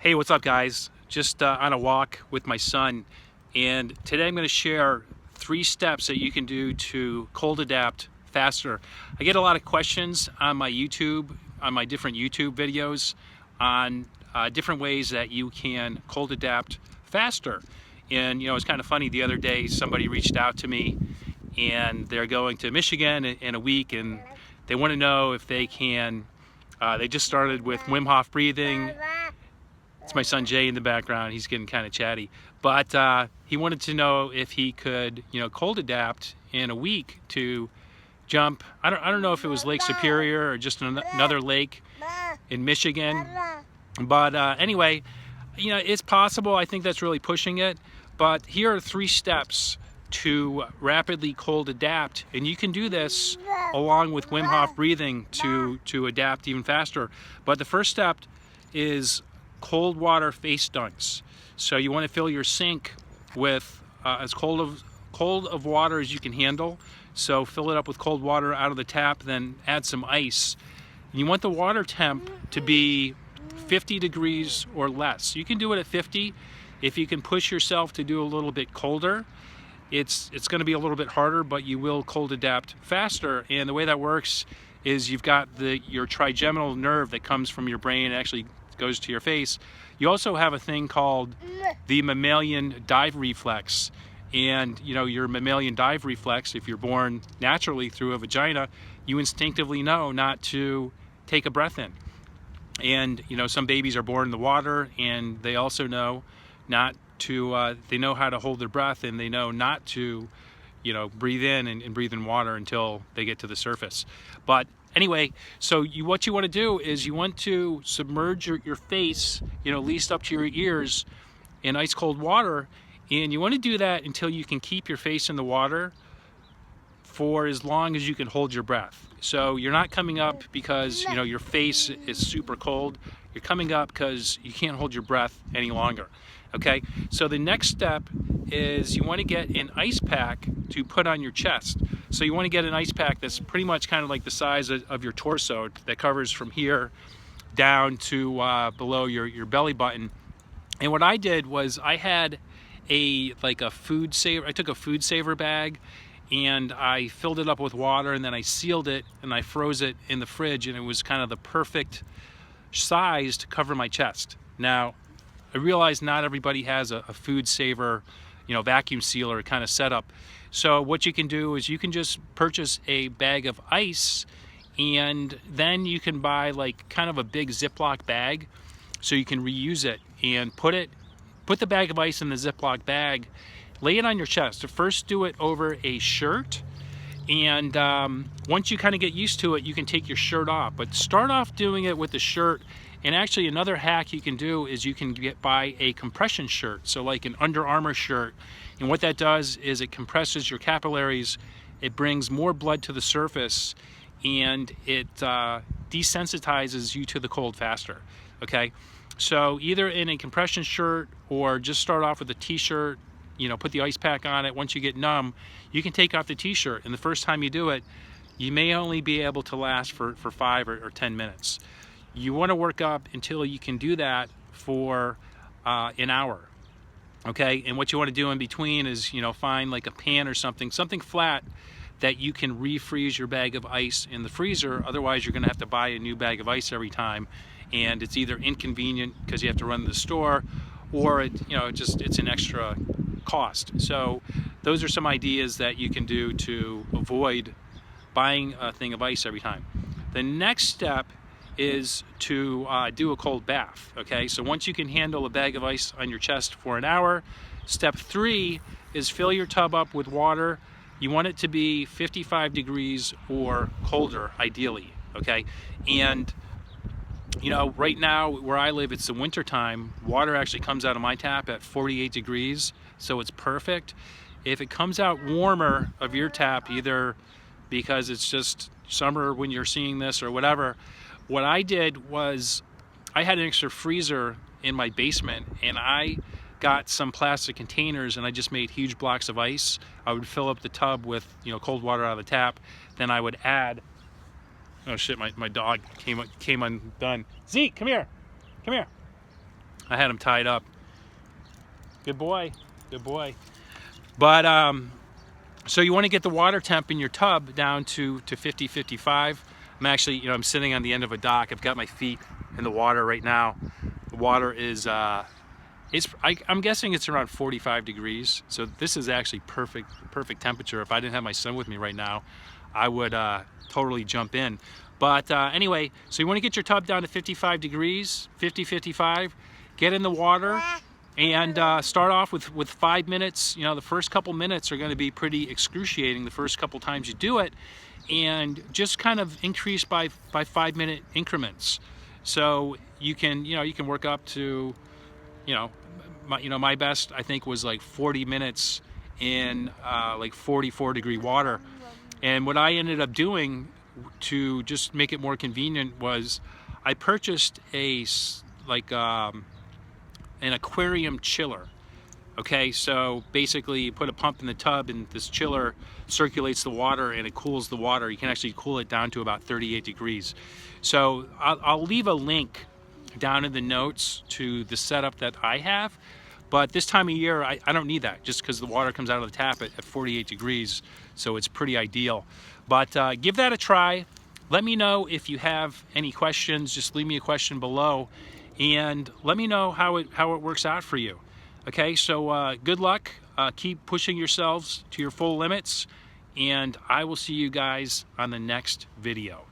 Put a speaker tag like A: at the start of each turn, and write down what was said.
A: Hey, what's up guys? Just on a walk with my son, and today I'm going to share 3 steps that you can do to cold adapt faster. I get a lot of questions on my YouTube, on my different YouTube videos on different ways that you can cold adapt faster. And it's kind of funny, the other day somebody reached out to me and they're going to Michigan in a week, and they want to know if they can, they just started with Wim Hof breathing. It's my son Jay in the background. He's getting kind of chatty, but he wanted to know if he could, cold adapt in a week to jump. I don't know if it was Lake Superior or just another lake in Michigan, but anyway, it's possible. I think that's really pushing it. But here are 3 steps to rapidly cold adapt, and you can do this along with Wim Hof breathing to adapt even faster. But the first step is cold water face dunks. So you want to fill your sink with as cold of water as you can handle. So fill it up with cold water out of the tap, then add some ice. And you want the water temp to be 50 degrees or less. You can do it at 50. If you can push yourself to do a little bit colder, it's going to be a little bit harder, but you will cold adapt faster. And the way that works is you've got your trigeminal nerve that comes from your brain and actually goes to your face. You also have a thing called the mammalian dive reflex, and your mammalian dive reflex, if you're born naturally through a vagina, you instinctively know not to take a breath in. And some babies are born in the water, and they also know not to they know how to hold their breath, and they know not to breathe in and breathe in water until they get to the surface. But anyway, so what you want to do is you want to submerge your face, at least up to your ears, in ice cold water, and you want to do that until you can keep your face in the water for as long as you can hold your breath. So you're not coming up because your face is super cold. You're coming up because you can't hold your breath any longer. Okay, so the next step is you want to get an ice pack to put on your chest. So you want to get an ice pack that's pretty much kind of like the size of your torso, that covers from here down to below your belly button. And what I did was I had I took a food saver bag, and I filled it up with water, and then I sealed it and I froze it in the fridge, and it was kind of the perfect size to cover my chest. Now, I realize not everybody has a food saver, vacuum sealer kind of setup. So what you can do is you can just purchase a bag of ice, and then you can buy like kind of a big Ziploc bag so you can reuse it, and put the bag of ice in the Ziploc bag, lay it on your chest. First do it over a shirt, and once you kind of get used to it, you can take your shirt off. But start off doing it with the shirt. And actually, another hack you can do is you can buy a compression shirt, so like an Under Armour shirt. And what that does is it compresses your capillaries, it brings more blood to the surface, and it desensitizes you to the cold faster. Okay, so either in a compression shirt, or just start off with a t-shirt, put the ice pack on it. Once you get numb, you can take off the t-shirt, and the first time you do it, you may only be able to last for 5 or 10 minutes. You want to work up until you can do that for an hour. Okay, and what you want to do in between is find like a pan or something flat that you can refreeze your bag of ice in the freezer. Otherwise, you're going to have to buy a new bag of ice every time, and it's either inconvenient because you have to run to the store, or it's an extra cost. So those are some ideas that you can do to avoid buying a thing of ice every time. The next step is to do a cold bath. Okay, so once you can handle a bag of ice on your chest for an hour, step 3 is fill your tub up with water. You want it to be 55 degrees or colder, ideally. Okay, and right now where I live, it's the winter time. Water actually comes out of my tap at 48 degrees, so it's perfect. If it comes out warmer of your tap, either because it's just summer when you're seeing this or whatever, what I did was I had an extra freezer in my basement, and I got some plastic containers, and I just made huge blocks of ice. I would fill up the tub with cold water out of the tap. Then I would add, oh shit, my dog came undone. Zeke, come here. I had him tied up. Good boy, good boy. But so you want to get the water temp in your tub down to 50, 55. I'm actually, you know, I'm sitting on the end of a dock. I've got my feet in the water right now. The water is, I'm guessing it's around 45 degrees. So this is actually perfect temperature. If I didn't have my son with me right now, I would totally jump in. But anyway, so you want to get your tub down to 55 degrees, 50, 55. Get in the water and start off with 5 minutes. You know, the first couple minutes are going to be pretty excruciating the first couple times you do it, and just kind of increase by 5 minute increments. So you can work up to, my best I think was like 40 minutes in like 44 degree water. And what I ended up doing to just make it more convenient was I purchased an aquarium chiller. Okay, so basically you put a pump in the tub and this chiller circulates the water and it cools the water. You can actually cool it down to about 38 degrees. So I'll leave a link down in the notes to the setup that I have. But this time of year, I don't need that, just because the water comes out of the tap at 48 degrees, so it's pretty ideal. But give that a try. Let me know if you have any questions. Just leave me a question below, and let me know how it works out for you. Okay, so good luck. Keep pushing yourselves to your full limits, and I will see you guys on the next video.